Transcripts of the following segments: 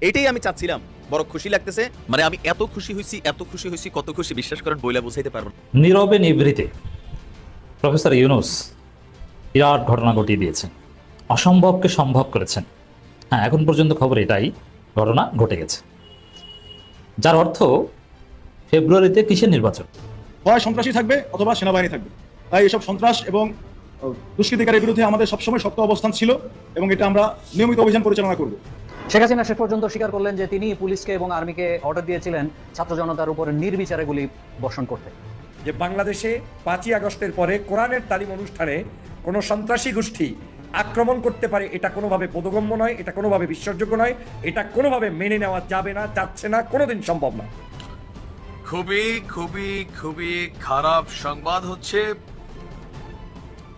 এটাই আমি চাচ্ছিলাম। বড় খুশি লাগতেছে। মানে আমি এত খুশি হইছি, কত খুশি বিশ্বাস করেন বইলা বুঝাইতে পারবো না। নীরবে নিভৃতে প্রফেসর ইউনুস বিরাট ঘটনা ঘটিয়ে দিয়েছেন, অসম্ভবকে সম্ভব করেছেন। হ্যাঁ, এখন পর্যন্ত খবর এটাই, ঘটনা ঘটে গেছে, যার অর্থ ফেব্রুয়ারিতে কিসের নির্বাচন? হয় সন্ত্রাসী থাকবে অথবা সেনাবাহিনী থাকবে। তাই এসব সন্ত্রাস এবং দুষ্কৃতিকারীর বিরুদ্ধে আমাদের সবসময় শক্ত অবস্থান ছিল এবং এটা আমরা নিয়মিত অভিযান পরিচালনা করব। শেখ হাসিনা শেষ পর্যন্ত স্বীকার করলেন যে তিনি পুলিশকে এবং আর্মিকে অর্ডার দিয়েছিলেন ছাত্র জনতার উপর নির্বিচারে গুলি বর্ষণ করতে। যে বাংলাদেশে 5ই আগস্টের পরে কোরআনের তালিম অনুষ্ঠানে কোনো সন্ত্রাসী গোষ্ঠী আক্রমণ করতে পারে এটা কোনোভাবে বোধগম্য নয়, এটা কোনোভাবে বিশ্বাসযোগ্য নয়, এটা কোনোভাবে মেনে নেওয়া যাবে না, যাচ্ছে না, কোনোদিন সম্ভব না। খুবই খুবই খুবই খারাপ সংবাদ হচ্ছে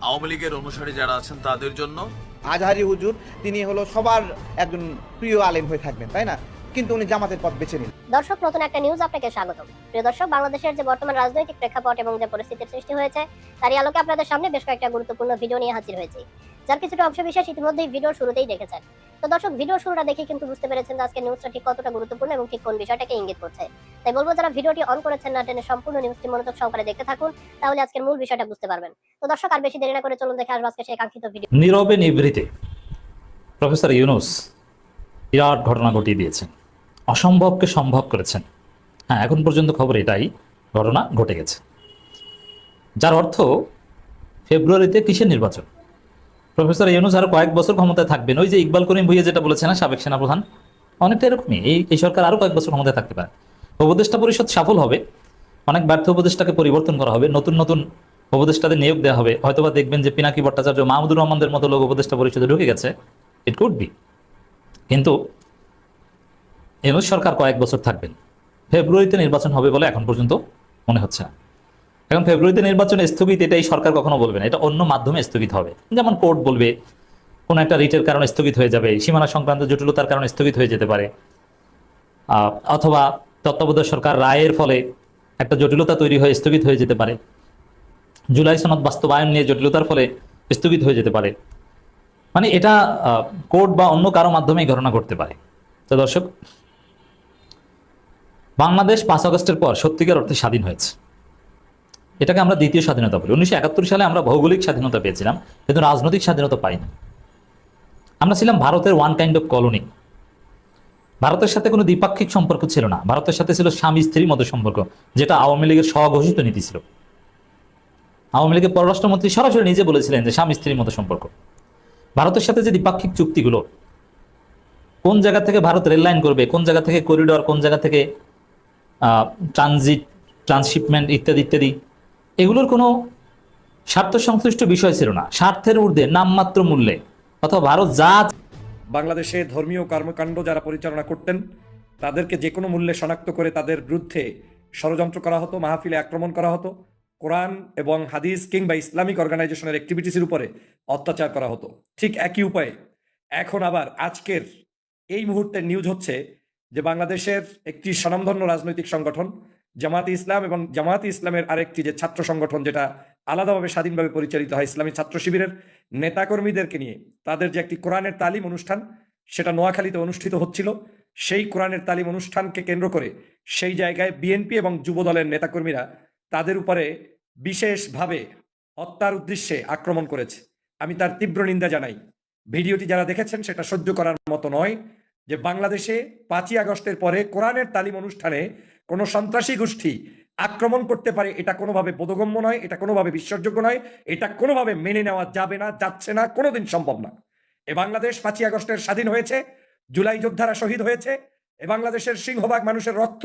আওয়ামী লীগের অনুসারী যারা আছেন তাদের জন্য। আজহারি হুজুর তিনি হলো সবার একজন প্রিয় আলেম হয়ে থাকবেন, তাই না? কিন্তু উনি জামাতের পথ বেছে নিলেন। দর্শক, নতুন একটা নিউজ আপনাকে স্বাগত। প্রিয় দর্শক, বাংলাদেশের যে বর্তমান রাজনৈতিক প্রেক্ষাপট এবং যে পরিস্থিতির সৃষ্টি হয়েছে তারই আলোকে আপনাদের সামনে বেশ কয়েকটা গুরুত্বপূর্ণ ভিডিও নিয়ে হাজির হয়েছি, যার কিছুটা অংশ বিশেষ ইতিমধ্যেই ভিডিওর শুরুতেই দেখেছেন। তো দর্শক, ভিডিওর শুরুটা দেখে কিন্তু বুঝতে পেরেছেন যে আজকের নিউজটা ঠিক কতটা গুরুত্বপূর্ণ এবং ঠিক কোন বিষয়টাকে ইঙ্গিত করছে। তাই বলবো, যারা ভিডিওটি অন করেছেন না টেনে সম্পূর্ণ নিউজটি মনোযোগ সহকারে দেখতে থাকুন, তাহলে আজকের মূল বিষয়টা বুঝতে পারবেন। তো দর্শক, আর বেশি দেরি না করে চলুন দেখে আসবো আজকে সেই কাঙ্ক্ষিত ভিডিও। নীরবে নিভৃতে প্রফেসর ইউনুস বিরাট ঘটনা ঘটিয়ে দিয়েছেন, অসম্ভবকে সম্ভব করেছেন। হ্যাঁ, এখন পর্যন্ত খবর এটাই, ঘটনা ঘটে গেছে, যার অর্থ ফেব্রুয়ারিতে কিসের নির্বাচন? প্রফেসর ইউনুস আরো কয়েক বছর ক্ষমতায় থাকবেন। ওই যে ইকবাল করিম ভুইয়া যেটা বলেছে না, সাবেক সেনাপ্রধান, অনেকটা এরকমই। এই সরকার আরো কয়েক বছর ক্ষমতায় থাকতে পারে। উপদেষ্টা পরিষদ সফল হবে, অনেক ব্যর্থ উপদেষ্টাকে পরিবর্তন করা হবে, নতুন নতুন উপদেষ্টাদের নিয়োগ দেওয়া হবে। হয়তোবা দেখবেন যে পিনাকি ভট্টাচার্য, মাহমুদুর রহমানদের মতো লোক উপদেষ্টা পরিষদে ঢুকে গেছে, ইট কুড বি। কিন্তু ইউনুস সরকার কয়েক বছর থাকবেন। ফেব্রুয়ারিতে নির্বাচন হবে বলে এখন পর্যন্ত মনে হচ্ছে না। এখন ফেব্রুয়ারিতে নির্বাচন স্থগিত, এটা এই সরকার কখনো বলবে না, এটা অন্য মাধ্যমে স্থগিত হবে। যেমন কোর্ট বলবে, কোনো একটা রিটের কারণে স্থগিত হয়ে যাবে, সীমানা সংক্রান্ত জটিলতার কারণে স্থগিত হয়ে যেতে পারে, অথবা তত্ত্বাবধায়ক সরকার রায়ের ফলে একটা জটিলতা তৈরি হয়ে স্থগিত হয়ে যেতে পারে, জুলাই সনদ বাস্তবায়ন নিয়ে জটিলতার ফলে স্থগিত হয়ে যেতে পারে। মানে এটা কোর্ট বা অন্য কারো মাধ্যমেই ঘটনা ঘটতে পারে। তো দর্শক, বাংলাদেশ 5 আগস্টের পর সত্যিকার অর্থে স্বাধীন হয়েছে। এটাকে আমরা দ্বিতীয় স্বাধীনতা বলি। 1971 সালে আমরা ভৌগোলিক স্বাধীনতা পেয়েছিলাম, কিন্তু রাজনৈতিক স্বাধীনতা পাইনি। আমরা ছিলাম ভারতের ওয়ান কাইন্ড অফ কলোনি। ভারতের সাথে কোনো দ্বিপাক্ষিক সম্পর্ক ছিল না, ভারতের সাথে ছিল স্বামী স্ত্রীর মতো সম্পর্ক, যেটা আওয়ামী লীগের স্বঘোষিত নীতি ছিল। আওয়ামী লীগের পররাষ্ট্রমন্ত্রী সরাসরি নিজে বলেছিলেন যে স্বামী স্ত্রীর মতো সম্পর্ক। ভারতের সাথে যে দ্বিপাক্ষিক চুক্তিগুলো, কোন জায়গা থেকে ভারত রেল লাইন করবে, কোন জায়গা থেকে করিডর, কোন জায়গা থেকে ট্রানজিট, ট্রান্সশিপমেন্ট ইত্যাদি ইত্যাদি, এগুলোর কোনো স্বার্থ সংশ্লিষ্ট বিষয় ছিল না। স্বার্থের ঊর্ধ্বে নামমাত্র মূল্যে, অথবা ভারত যা বাংলাদেশে ধর্মীয় কর্মকাণ্ড যারা পরিচালনা করতেন তাদেরকে যে কোনো মূল্যে শনাক্ত করে তাদের বিরুদ্ধে ষড়যন্ত্র করা হতো, মাহফিলে আক্রমণ করা হতো, কোরআন এবং হাদিস কিংবা ইসলামিক অর্গানাইজেশনের অ্যাক্টিভিটিসের উপরে অত্যাচার করা হতো। ঠিক একই উপায়ে এখন আবার আজকের এই মুহূর্তের নিউজ হচ্ছে যে বাংলাদেশের একটি স্বনামধন্য রাজনৈতিক সংগঠন জামায়াতে ইসলাম এবং জামায়াতে ইসলামের আরেকটি যে ছাত্র সংগঠন যেটা আলাদাভাবে স্বাধীনভাবে পরিচালিত হয়, ইসলামী ছাত্র শিবিরের নেতাকর্মীদেরকে নিয়ে তাদের যে একটি কোরআনের তালিম অনুষ্ঠান সেটা নোয়াখালীতে অনুষ্ঠিত হচ্ছিল। সেই কোরআনের তালিম অনুষ্ঠানকে কেন্দ্র করে সেই জায়গায় বিএনপি এবং যুব দলের নেতাকর্মীরা তাদের উপরে বিশেষভাবে হত্যার উদ্দেশ্যে আক্রমণ করেছে। আমি তার তীব্র নিন্দা জানাই। ভিডিওটি যারা দেখেছেন সেটা সহ্য করার মতো নয় যে বাংলাদেশে 5ই আগস্টের পরে কোরআনের তালিম অনুষ্ঠানে কোনো সন্ত্রাসী গোষ্ঠী আক্রমণ করতে পারে এটা কোনোভাবে বোধগম্য নয়, এটা কোনোভাবে বিশ্বাসযোগ্য নয়, এটা কোনোভাবে মেনে নেওয়া যাবে না, যাচ্ছে না, কোনোদিন সম্ভব না। এ বাংলাদেশ 5ই আগস্টের স্বাধীন হয়েছে, জুলাই যোদ্ধারা শহীদ হয়েছে, এ বাংলাদেশের সিংহভাগ মানুষের রক্ত,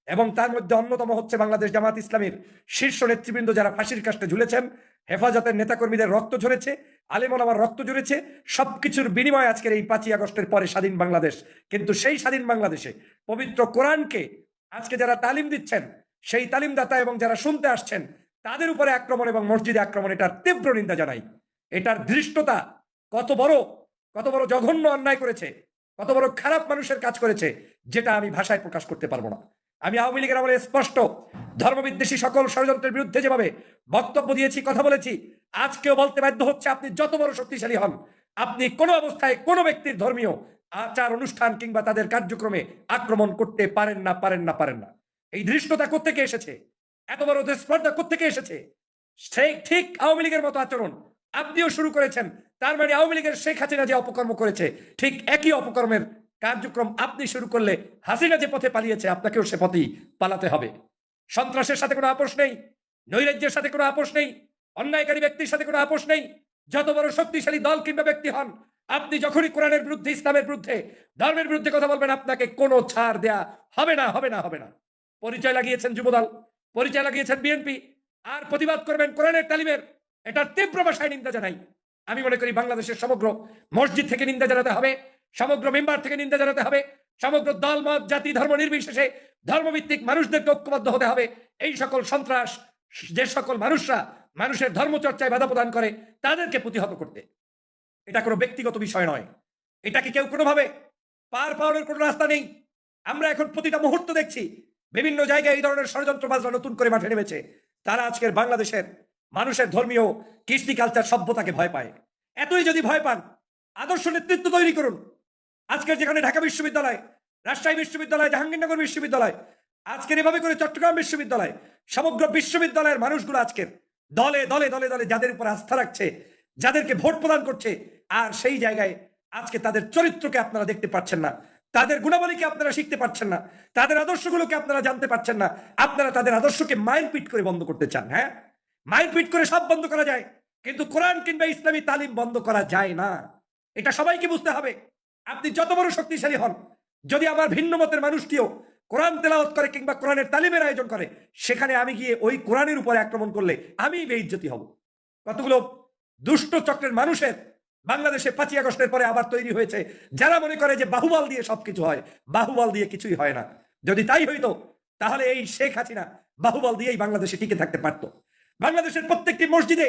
এবং তার মধ্যে অন্যতম হচ্ছে বাংলাদেশ জামাত ইসলামীর শীর্ষ নেতৃবৃন্দ যারা ফাঁসির কাস্টে ঝুলেছেন, হেফাজতের নেতাকর্মীদের রক্ত ঝরেছে, আলেম ওলামার রক্ত ঝরেছে। সবকিছুর বিনিময়ে আজকের এই 5ই আগস্টের পরে স্বাধীন বাংলাদেশ। কিন্তু সেই স্বাধীন বাংলাদেশে পবিত্র কোরআনকে আজকে যারা তালিম দিচ্ছেন, সেই তালিমদাতা এবং যারা শুনতে আসছেন তাদের উপরে আক্রমণ এবং মসজিদে আক্রমণ, এটার তীব্র নিন্দা জানাই। এটার ধৃষ্টতা কত বড় জঘন্য অন্যায় করেছে, কত বড় খারাপ মানুষের কাজ করেছে, যেটা আমি ভাষায় প্রকাশ করতে পারবো না। আমি আওয়ামী লীগের আমলে স্পষ্ট ধর্মবিদ্বেষী সকল ষড়যন্ত্রের বিরুদ্ধে যেভাবে বক্তব্য দিয়েছি, কথা বলেছি, আজকেও বলতে বাধ্য হচ্ছে আপনি যত বড় শক্তিশালী হন, আপনি কোনো অবস্থায় কোনো ব্যক্তির ধর্মীয় আচার অনুষ্ঠান কিংবা তাদের কার্যক্রমে আক্রমণ করতে পারেন না। এই ধৃষ্টতা কোত্থেকে এসেছে? এত বড় স্পর্ধা কোত্থেকে এসেছে? ঠিক আওয়ামী লীগের মতো আচরণ আপনিও শুরু করেছেন। তার মানে আওয়ামী লীগের শেখ হাসিনা যে অপকর্ম করেছে, ঠিক একই অপকর্মের কার্যক্রম আপনি শুরু করলে হাসিনা যে পথে পালিয়েছে আপনাকেও সে পথেই পালাতে হবে। সন্ত্রাসের সাথে কোনো আপোষ নেই, নৈরাজ্যের সাথে কোনো আপোষ নেই, অন্যায়কারী ব্যক্তির সাথে কোনো আপোষ নেই। যত বড় শক্তিশালী দল কিংবা ব্যক্তি হন, আপনি যখনই কোরআনের বিরুদ্ধে, ইসলামের বিরুদ্ধে, ধর্মের বিরুদ্ধে কথা বলবেন, আপনাকে কোনো ছাড় দেয়া হবে না। পরিচয় লাগিয়েছেন যুবদল, পরিচয় লাগিয়েছেন বিএনপি, আর প্রতিবাদ করবেন কোরআনের তালিমের। এটার তীব্র ভাষায় নিন্দা জানাই। আমি মনে করি বাংলাদেশের সমগ্র মসজিদ থেকে নিন্দা জানাতে হবে, সমগ্র মেম্বার থেকে নিন্দা জানাতে হবে, সমগ্র দল, মত, জাতি, ধর্ম নির্বিশেষে ধর্মভিত্তিক মানুষদেরকে ঐক্যবদ্ধ হতে হবে। এই সকল সন্ত্রাস, যে সকল মানুষরা মানুষের ধর্মচর্চায় বাধা প্রদান করে, তাদেরকে প্রতিহত করতে। এটা কোনো ব্যক্তিগত বিষয় নয়, এটাকে কেউ কোনোভাবে পার পাওয়ানোর কোনো রাস্তা নেই। আমরা এখন প্রতিটা মুহূর্ত দেখছি বিভিন্ন জায়গায় এই ধরনের ষড়যন্ত্রবাজরা নতুন করে মাঠে নেমেছে। তারা আজকের বাংলাদেশের মানুষের ধর্মীয় কৃষ্টি কালচার সভ্যতাকে ভয় পায়। এতই যদি ভয় পান, আদর্শ নেতৃত্ব তৈরি করুন। আজকের যেখানে ঢাকা বিশ্ববিদ্যালয়, রাজশাহী বিশ্ববিদ্যালয়, জাহাঙ্গীরনগর বিশ্ববিদ্যালয়, আজকের এভাবে করে চট্টগ্রাম বিশ্ববিদ্যালয়, সমগ্র বিশ্ববিদ্যালয়ের মানুষগুলো আজকের দলে দলে দলে দলে যাদের উপর আস্থা রাখছে, যাদেরকে ভোট প্রদান করছে, আর সেই জায়গায় আজকে তাদের চরিত্রকে আপনারা দেখতে পাচ্ছেন না, তাদের গুণাবলীকে আপনারা শিখতে পারছেন না, তাদের আদর্শগুলোকে আপনারা জানতে পারছেন না। আপনারা তাদের আদর্শকে মাইলপিট করে বন্ধ করতে চান। হ্যাঁ, মাইলপিট করে সব বন্ধ করা যায়, কিন্তু কোরআন কিংবা ইসলামী তালিম বন্ধ করা যায় না। এটা সবাইকে বুঝতে হবে। আপনি যত বড় শক্তিশালী হন, যদি আমার ভিন্ন মতের মানুষটিও কোরআন তেলাওয়াত করে কিংবা কোরআনের তালিমের আয়োজন করে, সেখানে আমি গিয়ে ওই কোরআনের উপরে আক্রমণ করলে আমি বেইজ্জতি হব। কতগুলো দুষ্ট চক্রের মানুষের বাংলাদেশে 5ই আগস্টের পরে আবার তৈরি হয়েছে, যারা মনে করে যে বাহুবল দিয়ে সবকিছু হয়। বাহুবল দিয়ে কিছুই হয় না। যদি তাই হইতো, তাহলে এই শেখ হাসিনা বাহুবল দিয়েই বাংলাদেশে টিকে থাকতে পারত। বাংলাদেশের প্রত্যেকটি মসজিদে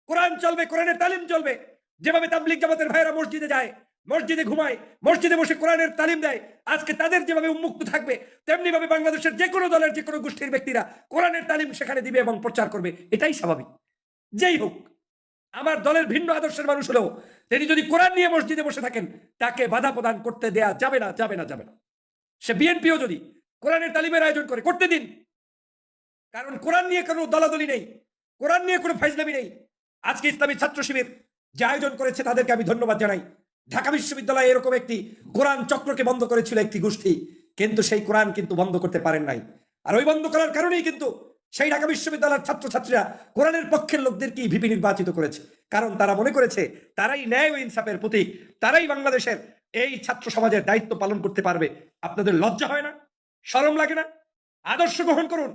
কোরআন চলবে, কোরআনের তালিম চলবে। যেভাবে তাবলিগ জামাতের ভাইরা মসজিদে যায়, মসজিদে ঘুমায়, মসজিদে বসে কোরআনের তালিম দেয়, আজকে তাদের যেভাবে উন্মুক্ত থাকবে, তেমনি ভাবে বাংলাদেশের যে কোনো দলের, যে কোনো গোষ্ঠীর ব্যক্তিরা কোরআনের তালিম সেখানে দিবে এবং প্রচার করবে। এটাই স্বাভাবিক। যেই হোক, আমার দলের ভিন্ন আদর্শের মানুষ হলেও তিনি যদি কোরআন নিয়ে মসজিদে বসে থাকেন, তাকে বাধা প্রদান করতে দেয়া যাবে না। সে বিএনপিও যদি কোরআনের তালিমের আয়োজন করে, করতে দিন। কারণ কোরআন নিয়ে কোনো দলাদলি নেই, কোরআন নিয়ে কোনো ফাইজলামি নেই। আজকে ইসলামী ছাত্র শিবির যে আয়োজন করেছে, তাদেরকে আমি ধন্যবাদ জানাই। ঢাকা বিশ্ববিদ্যালয়ে এরকম একটি কোরআন চক্রকে বন্ধ করেছিল একটি গোষ্ঠী, কিন্তু সেই কোরআন কিন্তু বন্ধ করতে পারেন নাই। আর ওই বন্ধ করার কারণেই কিন্তু সেই ঢাকা বিশ্ববিদ্যালয়ের ছাত্রছাত্রীরা কোরআনের পক্ষের লোকদেরকেই ভিপি নির্বাচিত করেছে। কারণ তারা মনে করেছে তারাই ন্যায় ও ইনসাফের প্রতীক, তারাই বাংলাদেশের এই ছাত্র সমাজের দায়িত্ব পালন করতে পারবে। আপনাদের লজ্জা হয় না? শরম লাগে না? আদর্শ গ্রহণ করুন,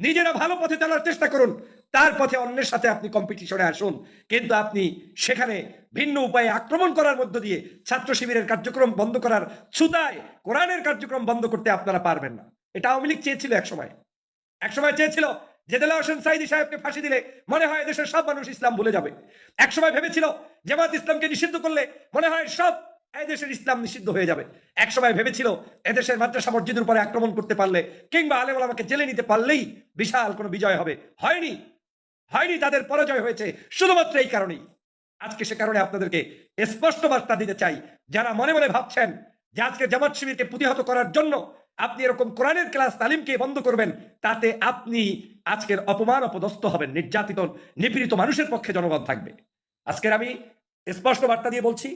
নিজেরা ভালো পথে চলার চেষ্টা করুন, তার পথে অন্যের সাথে আপনি কম্পিটিশনে আসুন। কিন্তু আপনি সেখানে ভিন্ন উপায়ে আক্রমণ করার মধ্য দিয়ে ছাত্র শিবিরের কার্যক্রম বন্ধ করার ছুতায় কোরআনের কার্যক্রম বন্ধ করতে আপনারা পারবেন না। এটা আওয়ামী লীগ চেয়েছিল একসময় চেয়েছিল যে দেলোয়ার হোসেন সাঈদী সাহেবকে ফাঁসি দিলে মনে হয় দেশের সব মানুষ ইসলাম ভুলে যাবে। একসময় ভেবেছিল জামাত ইসলামকে নিষিদ্ধ করলে মনে হয় সব এদেশের ইসলাম নিষিদ্ধ হয়ে যাবে। একসময় ভেবেছিল এদেশের মাদ্রাসা মসজিদের উপরে আক্রমণ করতে পারলে কিংবা আলেম ওলামাকে জেলে নিতে পারলেই বিশাল কোনো বিজয় হবে। হয়নি, তাদের পরাজয় হয়েছে শুধুমাত্র এই কারণেই। আজকে সে কারণে আপনাদেরকে স্পষ্ট বার্তা দিতে চাই, যারা মনে মনে ভাবছেন যে আজকে জামাত শিবিরকে প্রতিহত করার জন্য আপনি এরকম কোরআনের ক্লাস তালিমকে বন্ধ করবেন, তাতে আপনি আজকের অপমান অপদস্থ হবেন, নির্যাতিত নিপীড়িত মানুষের পক্ষে জনগণ থাকবে। আজকের আমি স্পষ্ট বার্তা দিয়ে বলছি,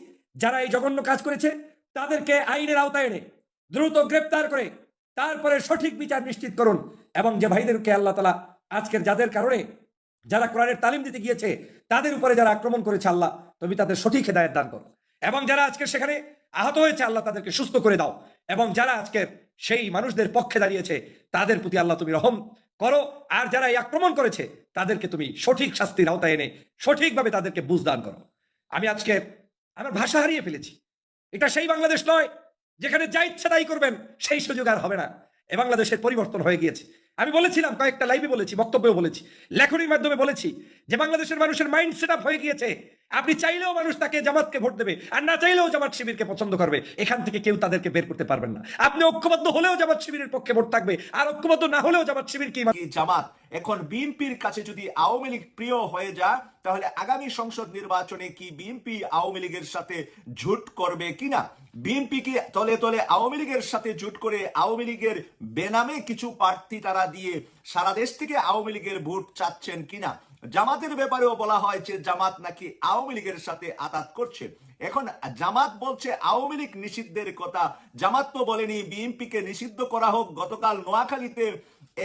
যারা এই জঘন্য কাজ করেছে তাদেরকে আইনের আওতায় এনে দ্রুত গ্রেপ্তার করে তারপরে সঠিক বিচার নিশ্চিত করুন। এবং যে ভাইদেরকে আল্লাহ তাআলা আজকের যাদের কারণে যারা কোরআনের তালিম দিতে গিয়েছে তাদের উপরে যারা আক্রমণ করেছে, আল্লাহ তুমি তাদের সঠিক হেদায়েত দান করো। এবং যারা আজকে সেখানে আহত হয়েছে, আল্লাহ তাদেরকে সুস্থ করে দাও। এবং যারা আজকে সেই মানুষদের পক্ষে দাঁড়িয়েছে, তাদের প্রতি আল্লাহ তুমি রহম করো। আর যারা এই আক্রমণ করেছে তাদেরকে তুমি সঠিক শাস্তির আওতায় এনে সঠিকভাবে তাদেরকে বুঝদান করো। আমি আজকে আমার ভাষা হারিয়ে ফেলেছি। এটা সেই বাংলাদেশ নয় যেখানে যা ইচ্ছা তাই করবেন, সেই সুযোগ আর হবে না। এ বাংলাদেশের পরিবর্তন হয়ে গিয়েছে। আমি বলেছিলাম, কয়েকটা লাইভে বলেছি, বক্তব্যও বলেছি, লেখনীর মাধ্যমে বলেছি যে বাংলাদেশের মানুষের মাইন্ড সেট আপ হয়ে গিয়েছে আপনি চাইলেও মানুষ তাকে জামাতকে ভোট দেবে, আর না চাইলেও জামাত শিবিরকে পছন্দ করবে। এখান থেকে কেউ তাদেরকে বের করতে পারবেন না। আপনি ঐক্যবদ্ধ হলেও জামাত শিবিরের পক্ষে ভোট থাকবে, আর ঐক্যবদ্ধ না হলেও জামাত শিবির কি জামাত এখন বিএনপির কাছে যদি আওয়ামী লীগ প্রিয় হয়ে যায়, তাহলে আগামী সংসদ নির্বাচনে কি বিএনপি আওয়ামী লীগের সাথে জোট করবে কিনা? বিএনপি কি তলে তলে আওয়ামী লীগের সাথে জোট করে আওয়ামী লীগের বেনামে কিছু প্রার্থী তারা দিয়ে সারা দেশ থেকে আওয়ামী লীগের ভোট চাচ্ছেন কিনা? জামাতের ব্যাপারেও বলা হয় যে জামাত নাকি আওয়ামী লীগের সাথে আঘাত করছে। এখন জামাত বলছে আওয়ামী লীগ নিষিদ্ধের কথা, জামাত তো বলেনি বিএনপিকে নিষিদ্ধ করা হোক। গতকাল নোয়াখালীতে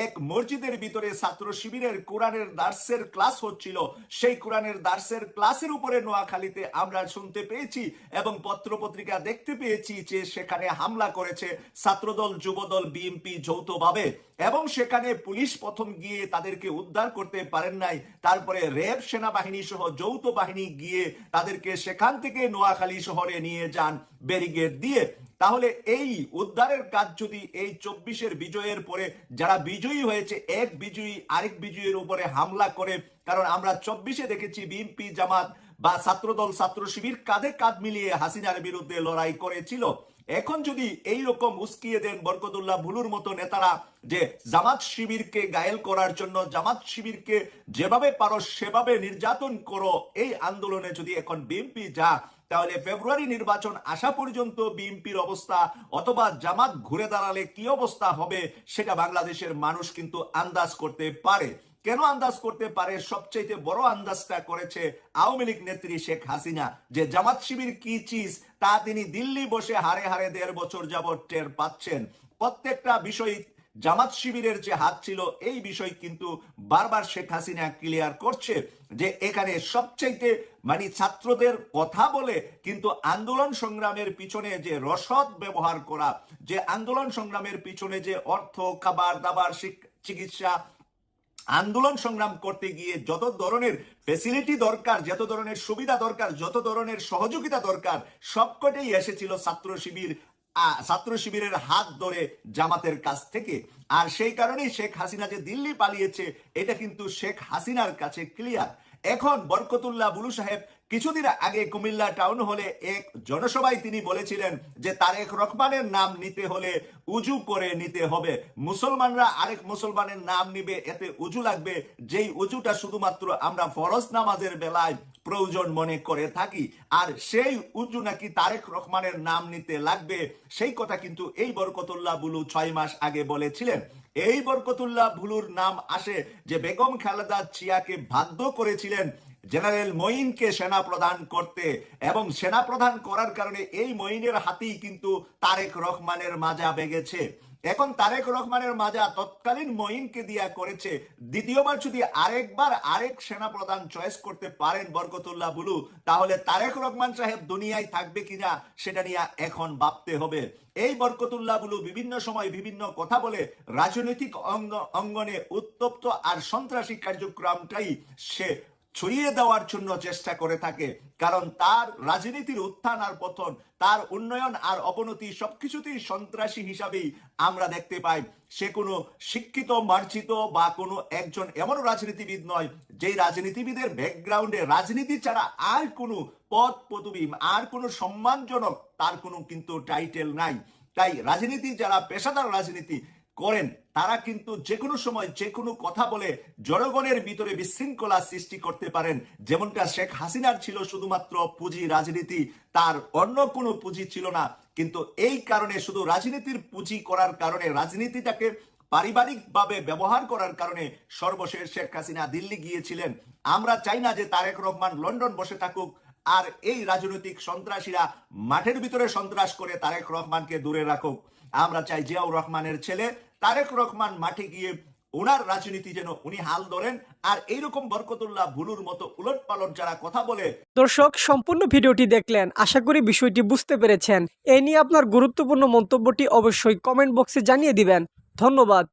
এক মসজিদের ভিতরে ছাত্র শিবিরের কোরআনের দার্সের ক্লাস হচ্ছিল, সেই কোরআনের দার্সের ক্লাসের উপরে নোয়াখালীতে আমরা শুনতে পেয়েছি এবং পত্রপত্রিকা দেখতে পেয়েছি যে সেখানে হামলা করেছে ছাত্রদল, যুবদল, বিএনপি যৌথভাবে, এবং সেখানে পুলিশ প্রথম গিয়ে তাদেরকে উদ্ধার করতে পারেন নাই, তারপরে র্যাব, সেনাবাহিনী সহ যৌথ বাহিনী গিয়ে তাদেরকে সেখান থেকে নোয়াখালী শহরে নিয়ে যান ব্যারিকেড দিয়ে। তাহলে এই উদ্ধারের কাজ যদি এই 24-এর বিজয়ের পরে যারা বিজয়ী হয়েছে এক বিজয়ী আরেক বিজয়ীর উপরে হামলা করে, কারণ আমরা 24-এ দেখেছি বিএনপি, জামাত বা ছাত্রদল, ছাত্র শিবির কাঁধে কাঁধ মিলিয়ে হাসিনার বিরুদ্ধে লড়াই করেছিল। এখন যদি এই রকম উস্কিয়ে দেন বরকতুল্লাহ বুলুর মতো নেতারা যে জামাত শিবিরকে গায়েল করার জন্য জামাত শিবিরকে যেভাবে পারো সেভাবে নির্যাতন করো, এই আন্দোলনে যদি এখন বিএনপি যা, তাহলে ফেব্রুয়ারি নির্বাচন আসা পর্যন্ত বিএনপির অবস্থা অথবা জামাত ঘুরে দাঁড়ালে কি অবস্থা হবে সেটা বাংলাদেশের মানুষ কিন্তু আন্দাজ করতে পারে। কেন আন্দাজ করতে পারে? সবচেয়ে বড় আন্দাজটা করেছে আওয়ামী লীগ নেত্রী শেখ হাসিনা, যে জামাত শিবির কি চিজ তা তিনি দিল্লি বসে হারে হারে 1.5 বছর যাবৎ টের পাচ্ছেন। প্রত্যেকটা বিষয় জামাত শিবিরের যে হাত ছিল এই বিষয় কিন্তু বারবার শেখ হাসিনা ক্লিয়ার করছে যে এখানে সবচাইতে মানে ছাত্রদের কথা বলে কিন্তু আন্দোলন সংগ্রামের পিছনে যে রসদ ব্যবহার করা, যে আন্দোলন সংগ্রামের পিছনে যে অর্থ, খাবার দাবার, চিকিৎসা, আন্দোলন সংগ্রাম করতে গিয়ে যত ধরনের ফ্যাসিলিটি দরকার, যত ধরনের সুবিধা দরকার, যত ধরনের সহযোগিতা দরকার, সবকটাই এসেছিল ছাত্র শিবিরের হাত ধরে জামাতের কাছ থেকে। আর সেই কারণেই শেখ হাসিনা যে দিল্লি পালিয়েছে এটা কিন্তু শেখ হাসিনার কাছে ক্লিয়ার। এখন বরকতুল্লাহ বুলু সাহেব কিছুদিন আগে কুমিল্লা টাউন হলে এক জনসভায় তিনি বলেছিলেন যে তারেক রহমানের নাম নিতে হলে উজু করে নিতে হবে, মুসলমানরা আরেক মুসলমানের নাম নিবে, এতে উজু লাগবে, যেই উজুটা শুধুমাত্র আমরা ফরজ নামাজের বেলায় প্রয়োজন মনে করে থাকি, আর সেই উজু নাকি তারেক রহমানের নাম নিতে লাগবে। সেই কথা কিন্তু এই বরকতুল্লাহ বুলু 6 মাস আগে বলেছিলেন। এই বরকতুল্লাহ বুলুর নাম আসে যে বেগম খালেদা জিয়াকে বাধ্য করেছিলেন জেনারেল মঈনকে সেনা প্রদান করতে, এবং সেনা প্রদান করার কারণে এই মঈনের হাতেই কিন্তু তারেক রহমানের মাজা বেগেছে। এখন তারেক রহমানের মাজা তৎকালীন মঈনকে দিয়া করেছে। দ্বিতীয়বার যদি আরেক সেনা প্রধান চয়েস করতে পারেন বরকতুল্লাহ বুলু, তাহলে তারেক রহমান সাহেব দুনিয়ায় থাকবে কিনা সেটা নিয়ে এখন ভাবতে হবে। এই বরকতুল্লাহ বুলু বিভিন্ন সময় বিভিন্ন কথা বলে রাজনৈতিক অঙ্গনে উত্তপ্ত আর সন্ত্রাসী কার্যক্রমটাই সে ছড়িয়ে দেওয়ার জন্য চেষ্টা করে থাকে, কারণ তার রাজনীতির উত্থান আর পতন, তার উন্নয়ন আর অবনতি সবকিছুতেই সন্ত্রাসী হিসাবেই আমরা দেখতে পাই। সে কোনো শিক্ষিত, মার্জিত বা কোনো একজন এমন রাজনীতিবিদ নয় যেই রাজনীতিবিদের ব্যাকগ্রাউন্ডে রাজনীতি ছাড়া আর কোনো পদ পদবি, আর কোনো সম্মানজনক তার কোনো কিন্তু টাইটেল নাই। তাই রাজনীতি যারা পেশাদার রাজনীতি করেন তারা কিন্তু যে কোনো সময় যে কোনো কথা বলে জনগণের ভিতরে বিশৃঙ্খলা সৃষ্টি করতে পারেন, যেমনটা শেখ হাসিনার ছিল শুধুমাত্র পুঁজি রাজনীতি, তার অন্য কোনো পুঁজি ছিল না। কিন্তু এই কারণে শুধু রাজনীতির পুঁজি করার কারণে, রাজনীতিটাকে পারিবারিকভাবে ব্যবহার করার কারণে সর্বশেষ শেখ হাসিনা দিল্লি গিয়েছিলেন। আমরা চাই না যে তারেক রহমান লন্ডন বসে থাকুক আর এই রাজনৈতিক সন্ত্রাসীরা মাঠের ভিতরে সন্ত্রাস করে তারেক রহমানকে দূরে রাখুক। আমরা চাই জিয়াউর রহমানের ছেলে তারেক রহমান মাঠে গিয়ে ওনার রাজনীতি যেন উনি হাল ধরেন, আর এইরকম বরকতুল্লাহ বুলুর মতো উলটপালট যারা কথা বলে। দর্শক, সম্পূর্ণ ভিডিওটি দেখলেন, আশা করি বিষয়টি বুঝতে পেরেছেন। এই নিয়ে আপনার গুরুত্বপূর্ণ মন্তব্যটি অবশ্যই কমেন্ট বক্সে জানিয়ে দিবেন। ধন্যবাদ।